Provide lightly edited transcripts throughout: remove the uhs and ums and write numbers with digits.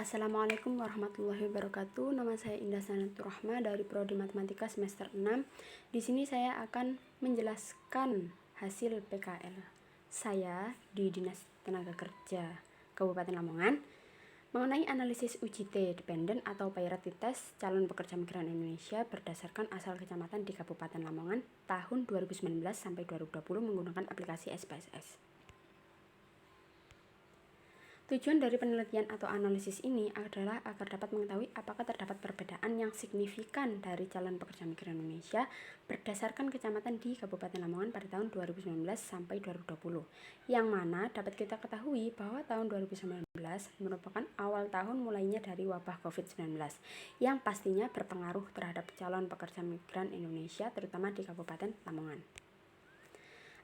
Assalamualaikum warahmatullahi wabarakatuh. Nama saya Indah Sanatur Rahma dari Prodi Matematika semester 6. Di sini saya akan menjelaskan hasil PKL saya di Dinas Tenaga Kerja Kabupaten Lamongan mengenai analisis UJT dependen atau priority test calon pekerja migran Indonesia berdasarkan asal kecamatan di Kabupaten Lamongan tahun 2019 sampai 2020 menggunakan aplikasi SPSS. Tujuan dari penelitian atau analisis ini adalah agar dapat mengetahui apakah terdapat perbedaan yang signifikan dari calon pekerja migran Indonesia berdasarkan kecamatan di Kabupaten Lamongan pada tahun 2019 sampai 2020, yang mana dapat kita ketahui bahwa tahun 2019 merupakan awal tahun mulainya dari wabah COVID-19 yang pastinya berpengaruh terhadap calon pekerja migran Indonesia terutama di Kabupaten Lamongan.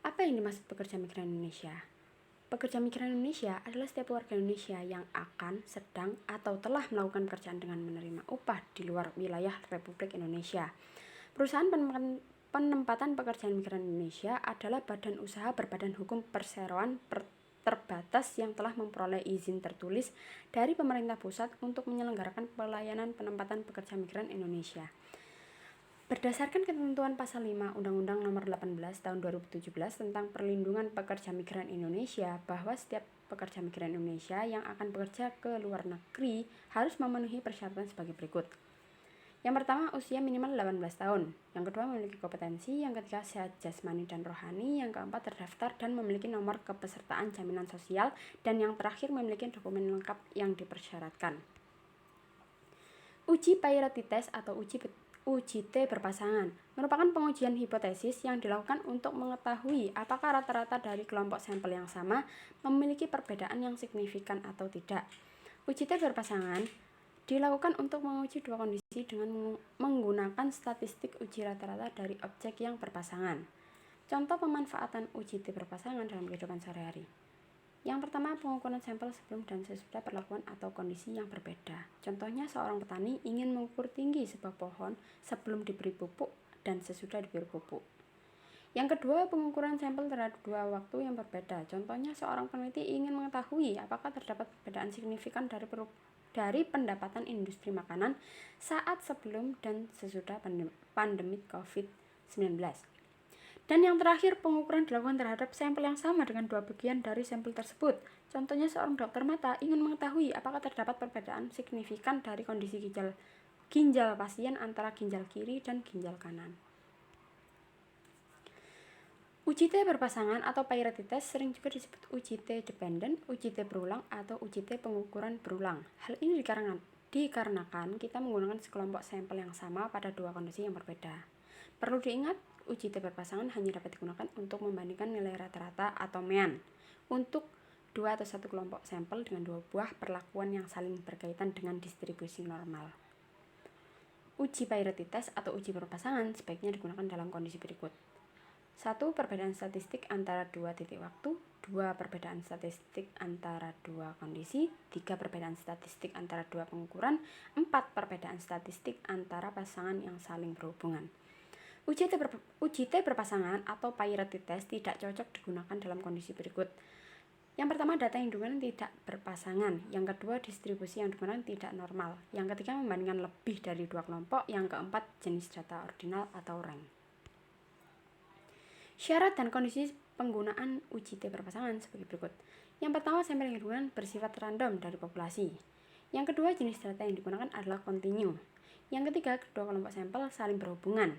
Apa yang dimaksud pekerja migran Indonesia? Pekerja migran Indonesia adalah setiap warga Indonesia yang akan, sedang, atau telah melakukan pekerjaan dengan menerima upah di luar wilayah Republik Indonesia. Perusahaan penempatan pekerjaan migran Indonesia adalah badan usaha berbadan hukum perseroan terbatas yang telah memperoleh izin tertulis dari pemerintah pusat untuk menyelenggarakan pelayanan penempatan pekerja migran Indonesia. Berdasarkan ketentuan pasal 5 Undang-Undang Nomor 18 Tahun 2017 tentang Perlindungan Pekerja Migran Indonesia, bahwa setiap pekerja migran Indonesia yang akan bekerja ke luar negeri harus memenuhi persyaratan sebagai berikut. Yang pertama, usia minimal 18 tahun. Yang kedua, memiliki kompetensi. Yang ketiga, sehat jasmani dan rohani. Yang keempat, terdaftar dan memiliki nomor kepesertaan jaminan sosial. Dan yang terakhir, memiliki dokumen lengkap yang dipersyaratkan. Uji priority test atau UJT berpasangan merupakan pengujian hipotesis yang dilakukan untuk mengetahui apakah rata-rata dari kelompok sampel yang sama memiliki perbedaan yang signifikan atau tidak. UJT berpasangan dilakukan untuk menguji dua kondisi dengan menggunakan statistik uji rata-rata dari objek yang berpasangan. Contoh pemanfaatan UJT berpasangan dalam kehidupan sehari-hari. Yang pertama, pengukuran sampel sebelum dan sesudah perlakuan atau kondisi yang berbeda. Contohnya, seorang petani ingin mengukur tinggi sebuah pohon sebelum diberi pupuk dan sesudah diberi pupuk. Yang kedua, pengukuran sampel terhadap dua waktu yang berbeda. Contohnya, seorang peneliti ingin mengetahui apakah terdapat perbedaan signifikan dari pendapatan industri makanan saat sebelum dan sesudah pandemi COVID-19. Dan yang terakhir, pengukuran dilakukan terhadap sampel yang sama dengan dua bagian dari sampel tersebut. Contohnya, seorang dokter mata ingin mengetahui apakah terdapat perbedaan signifikan dari kondisi ginjal pasien antara ginjal kiri dan ginjal kanan. UJT berpasangan atau priority test sering juga disebut UJT dependen, UJT berulang, atau UJT pengukuran berulang. Hal ini dikarenakan kita menggunakan sekelompok sampel yang sama pada dua kondisi yang berbeda. Perlu diingat, UJT berpasangan hanya dapat digunakan untuk membandingkan nilai rata-rata atau mean untuk dua atau satu kelompok sampel dengan dua buah perlakuan yang saling berkaitan dengan distribusi normal. Uji priority test atau uji berpasangan sebaiknya digunakan dalam kondisi berikut. 1. Perbedaan statistik antara dua titik waktu. 2. Perbedaan statistik antara dua kondisi. 3. Perbedaan statistik antara dua pengukuran. 4. Perbedaan statistik antara pasangan yang saling berhubungan. UJT berpasangan atau priority test tidak cocok digunakan dalam kondisi berikut. Yang pertama, data yang digunakan tidak berpasangan. Yang kedua, distribusi yang digunakan tidak normal. Yang ketiga, membandingkan lebih dari dua kelompok. Yang keempat, jenis data ordinal atau rank. Syarat dan kondisi penggunaan UJT berpasangan sebagai berikut. Yang pertama, sampel yang digunakan bersifat random dari populasi. Yang kedua, jenis data yang digunakan adalah kontinu. Yang ketiga, kedua kelompok sampel saling berhubungan.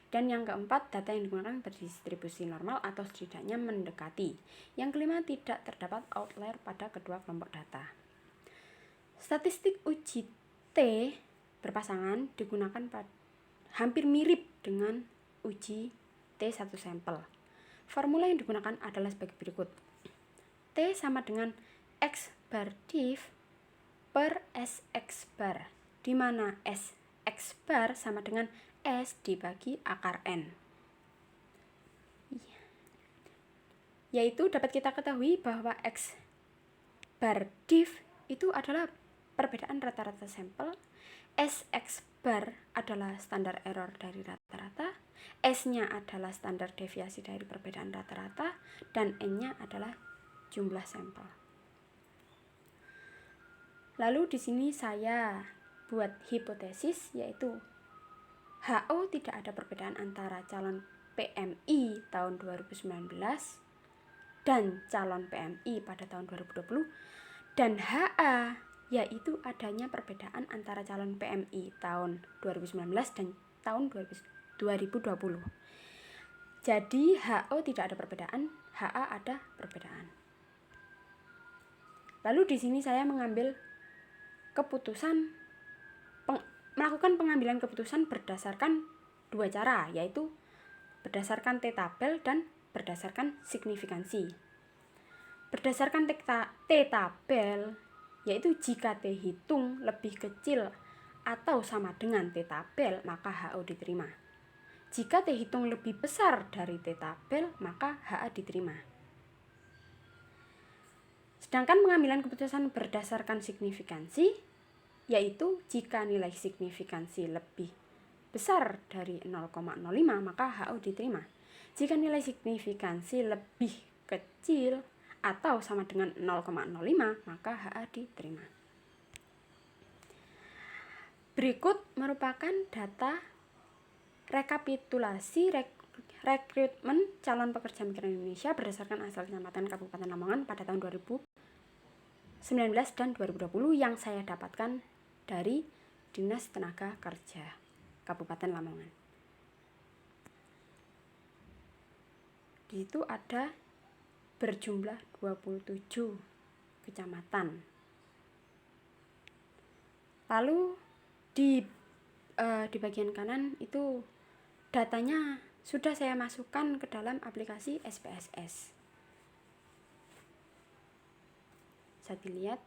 Dan yang keempat, data yang digunakan berdistribusi normal atau setidaknya mendekati. Yang kelima, tidak terdapat outlier pada kedua kelompok data. Statistik UJT berpasangan digunakan hampir mirip dengan uji T1 sampel. Formula yang digunakan adalah sebagai berikut. T sama dengan X bar div per SX bar, di mana SX bar sama dengan S dibagi akar N. Yaitu dapat kita ketahui bahwa X bar div itu adalah perbedaan rata-rata sampel, SX bar adalah standar error dari rata-rata, S-nya adalah standar deviasi dari perbedaan rata-rata, dan N-nya adalah jumlah sampel. Lalu di sini saya buat hipotesis, yaitu HO tidak ada perbedaan antara calon PMI tahun 2019 dan calon PMI pada tahun 2020, dan HA yaitu adanya perbedaan antara calon PMI tahun 2019 dan tahun 2020. Jadi HO tidak ada perbedaan, HA ada perbedaan. Lalu di sini saya mengambil melakukan pengambilan keputusan berdasarkan dua cara, yaitu berdasarkan T-tabel dan berdasarkan signifikansi. Berdasarkan T-tabel, yaitu jika T hitung lebih kecil atau sama dengan T-tabel, maka HO diterima. Jika T hitung lebih besar dari T-tabel, maka HA diterima. Sedangkan pengambilan keputusan berdasarkan signifikansi, yaitu jika nilai signifikansi lebih besar dari 0,05, maka HO diterima. Jika nilai signifikansi lebih kecil atau sama dengan 0,05, maka HA diterima. Berikut merupakan data rekapitulasi rekrutmen calon pekerja migran Indonesia berdasarkan asal kecamatan Kabupaten Lamongan pada tahun 2019 dan 2020 yang saya dapatkan dari Dinas Tenaga Kerja Kabupaten Lamongan. Di situ ada berjumlah 27 kecamatan. Lalu di bagian kanan itu datanya sudah saya masukkan ke dalam aplikasi SPSS. Bisa dilihat.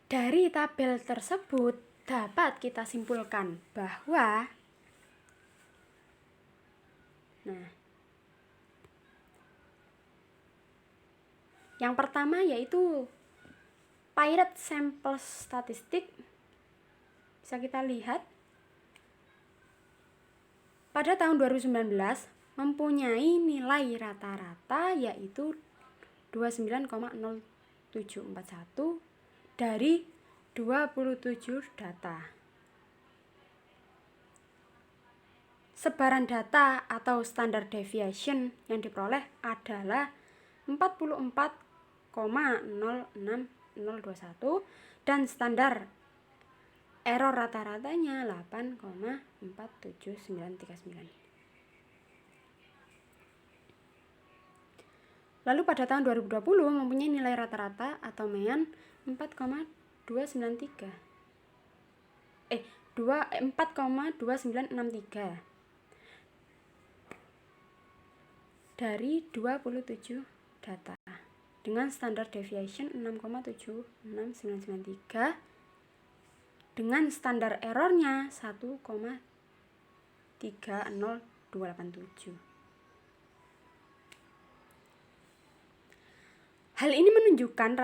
Dari tabel tersebut dapat kita simpulkan bahwa yang pertama yaitu Pirate Sample Statistik. Bisa kita lihat pada tahun 2019 mempunyai nilai rata-rata yaitu 29,0741 dari 27 data. Sebaran data atau standard deviation yang diperoleh adalah 44,06021 dan standar error rata-ratanya 8,47939. Lalu pada tahun 2020 mempunyai nilai rata-rata atau MEAN 4,2963 dari 27 data dengan standar deviation 6,76993 dengan standar errornya 1,30287. Hal ini menunjukkan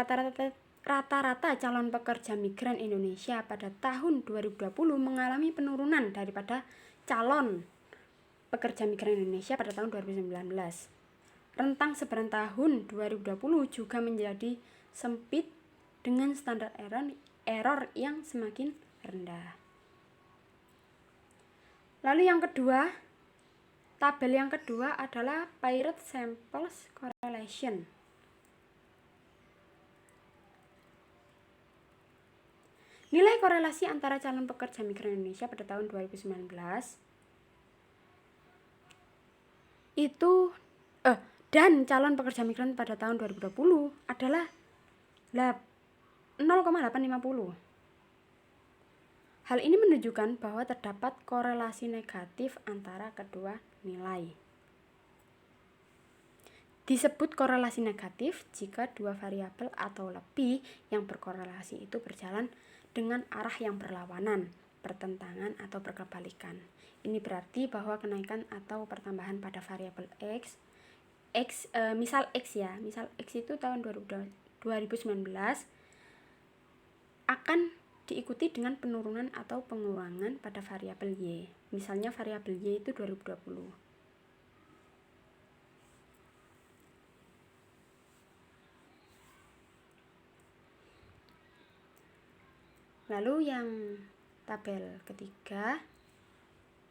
rata-rata calon pekerja migran Indonesia pada tahun 2020 mengalami penurunan daripada calon pekerja migran Indonesia pada tahun 2019. Rentang sebaran tahun 2020 juga menjadi sempit dengan standar error yang semakin rendah. Lalu yang kedua, tabel yang kedua adalah Pirate Samples Correlation. Nilai korelasi antara calon pekerja migran Indonesia pada tahun 2019 dan calon pekerja migran pada tahun 2020 adalah 0,850. Hal ini menunjukkan bahwa terdapat korelasi negatif antara kedua nilai. Disebut korelasi negatif jika dua variabel atau lebih yang berkorelasi itu berjalan dengan arah yang berlawanan, bertentangan atau berkebalikan. Ini berarti bahwa kenaikan atau pertambahan pada variabel misal X itu tahun 2019 akan diikuti dengan penurunan atau pengurangan pada variabel Y. Misalnya variabel Y itu 2020. Lalu yang tabel ketiga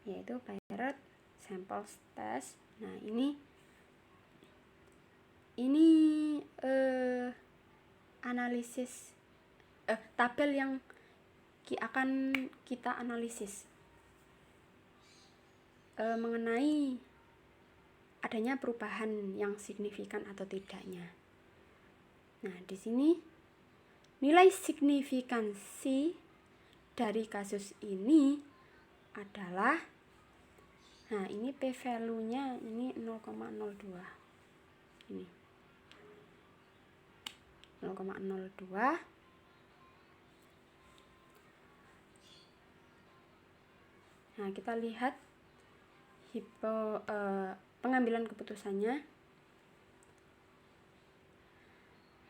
yaitu Parrot Samples Test. Nah, ini analisis tabel yang akan kita analisis mengenai adanya perubahan yang signifikan atau tidaknya. Nah, di sini nilai signifikansi dari kasus ini adalah, nah ini p value-nya ini 0,02. Ini 0,02. Nah, kita lihat pengambilan keputusannya.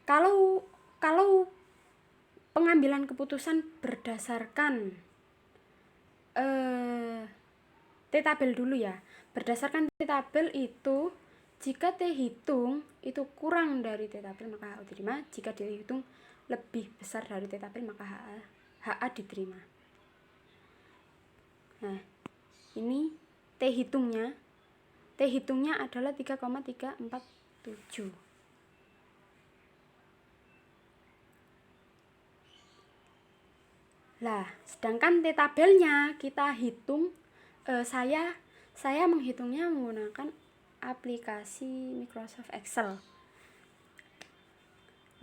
Kalau pengambilan keputusan berdasarkan T-tabel dulu ya. Berdasarkan T-tabel itu, jika T hitung itu kurang dari T-tabel maka HA diterima. Jika dihitung lebih besar dari T-tabel maka HA diterima. Nah, ini T hitungnya adalah 3,347. Lah, sedangkan T-tabelnya kita hitung, saya menghitungnya menggunakan aplikasi Microsoft Excel.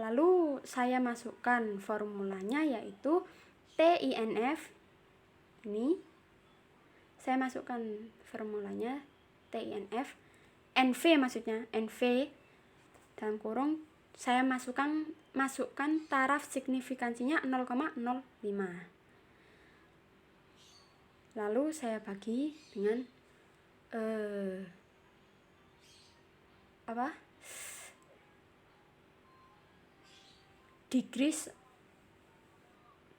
Lalu saya masukkan formulanya yaitu TINF. Ini saya masukkan formulanya TINF, NV maksudnya, NV dalam kurung saya masukkan taraf signifikansinya 0,05. Lalu saya bagi dengan degrees,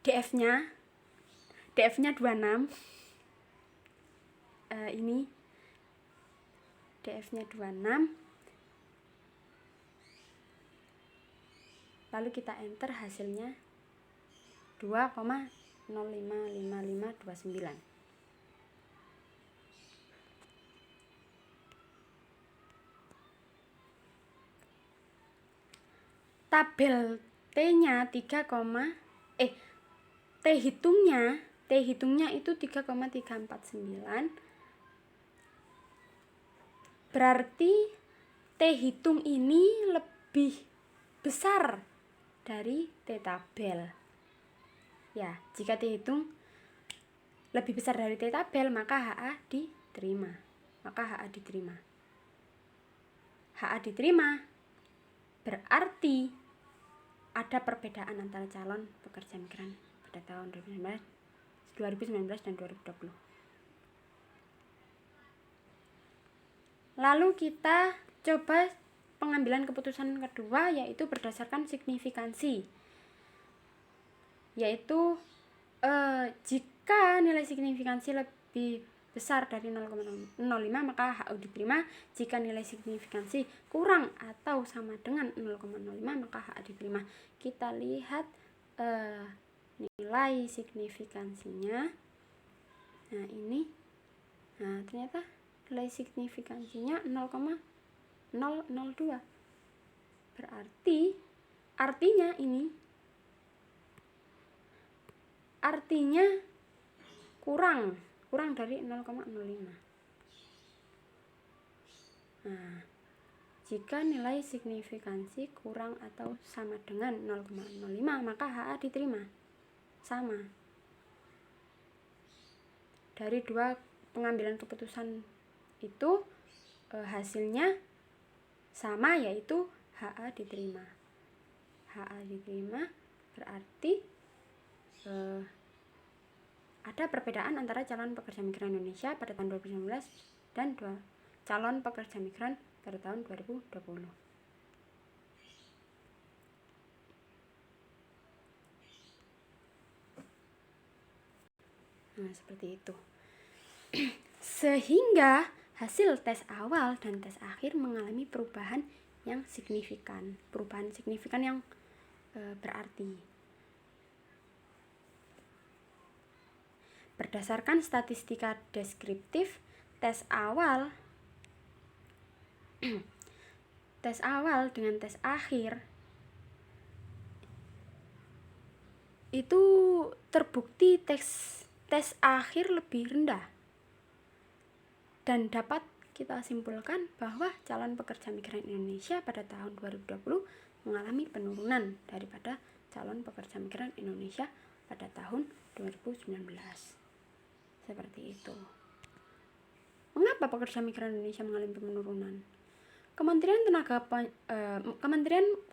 DF-nya 26. Ini DF-nya 26. Lalu kita enter hasilnya 2,055529. Tabel T-nya T hitungnya itu 3,349. Berarti T hitung ini lebih besar dari T-tabel. Ya, jika T hitung lebih besar dari T-tabel maka HA diterima. HA diterima berarti ada perbedaan antara calon pekerja migran pada tahun 2019 dan 2020. Lalu kita coba pengambilan keputusan kedua yaitu berdasarkan signifikansi. Yaitu jika nilai signifikansi lebih besar dari 0,05 maka HU diterima. Jika nilai signifikansi kurang atau sama dengan 0,05 maka HA diterima. Kita lihat nilai signifikansinya. Nah, ini. Nah, ternyata nilai signifikansinya 0,002. Artinya kurang dari 0,05. Nah, jika nilai signifikansi kurang atau sama dengan 0,05 maka HA diterima. Sama. Dari dua pengambilan keputusan itu hasilnya sama yaitu HA diterima. HA diterima berarti ada perbedaan antara calon pekerja migran Indonesia pada tahun 2019 dan calon pekerja migran pada tahun 2020. Nah, seperti itu. Sehingga hasil tes awal dan tes akhir mengalami perubahan yang signifikan. Perubahan signifikan yang berarti. Berdasarkan statistika deskriptif, tes awal dengan tes akhir itu terbukti tes akhir lebih rendah, dan dapat kita simpulkan bahwa calon pekerja migran Indonesia pada tahun 2020 mengalami penurunan daripada calon pekerja migran Indonesia pada tahun 2019. Seperti itu. Mengapa pekerja migran Indonesia mengalami penurunan? Kementerian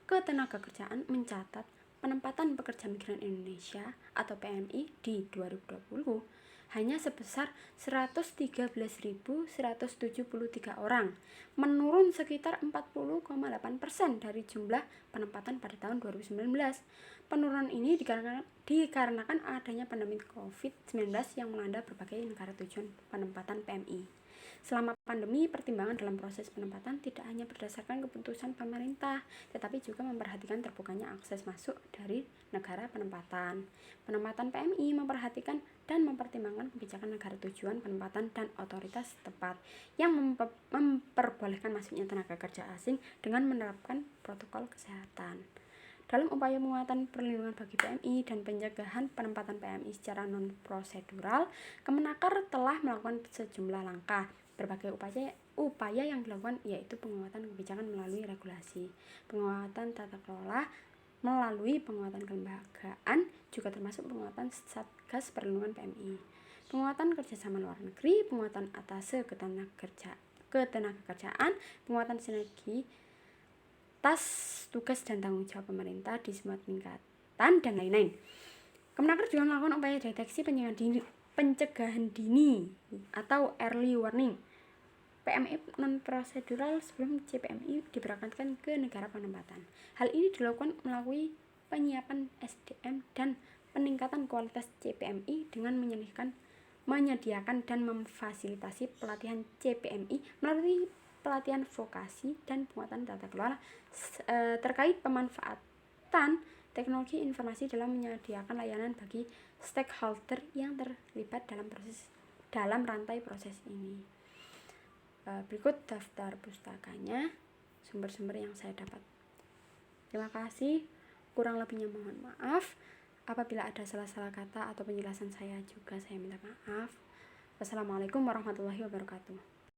Ketenagakerjaan mencatat penempatan pekerja migran Indonesia atau PMI di 2020 hanya sebesar 113.173 orang, menurun sekitar 40,8% dari jumlah penempatan pada tahun 2019. Penurunan ini dikarenakan adanya pandemi COVID-19 yang melanda berbagai negara tujuan penempatan PMI. Selama pandemi, pertimbangan dalam proses penempatan tidak hanya berdasarkan keputusan pemerintah, tetapi juga memperhatikan terbukanya akses masuk dari negara penempatan. Penempatan PMI memperhatikan dan mempertimbangkan kebijakan negara tujuan penempatan dan otoritas setempat yang memperbolehkan masuknya tenaga kerja asing dengan menerapkan protokol kesehatan. Dalam upaya penguatan perlindungan bagi PMI dan pencegahan penempatan PMI secara non-prosedural, Kemenaker telah melakukan sejumlah langkah. Berbagai upaya yang dilakukan yaitu penguatan kebijakan melalui regulasi, penguatan tata kelola melalui penguatan kelembagaan, juga termasuk penguatan Satgas Perlindungan PMI, penguatan kerjasama luar negeri, penguatan atase ketenagakerjaan, penguatan sinergi tugas dan tanggung jawab pemerintah di semua tingkatan, dan lain-lain. Kemenaker juga melakukan upaya deteksi pencegahan dini atau early warning PMI non-prosedural sebelum CPMI diberangkatkan ke negara penempatan. Hal ini dilakukan melalui penyiapan SDM dan peningkatan kualitas CPMI dengan menyediakan dan memfasilitasi pelatihan CPMI melalui pelatihan vokasi dan penguatan tata kelola terkait pemanfaatan teknologi informasi dalam menyediakan layanan bagi stakeholder yang terlibat dalam rantai proses ini. Berikut daftar pustakanya, sumber-sumber yang saya dapat. Terima kasih, kurang lebihnya mohon maaf. Apabila ada salah-salah kata atau penjelasan saya juga saya minta maaf. Wassalamualaikum warahmatullahi wabarakatuh.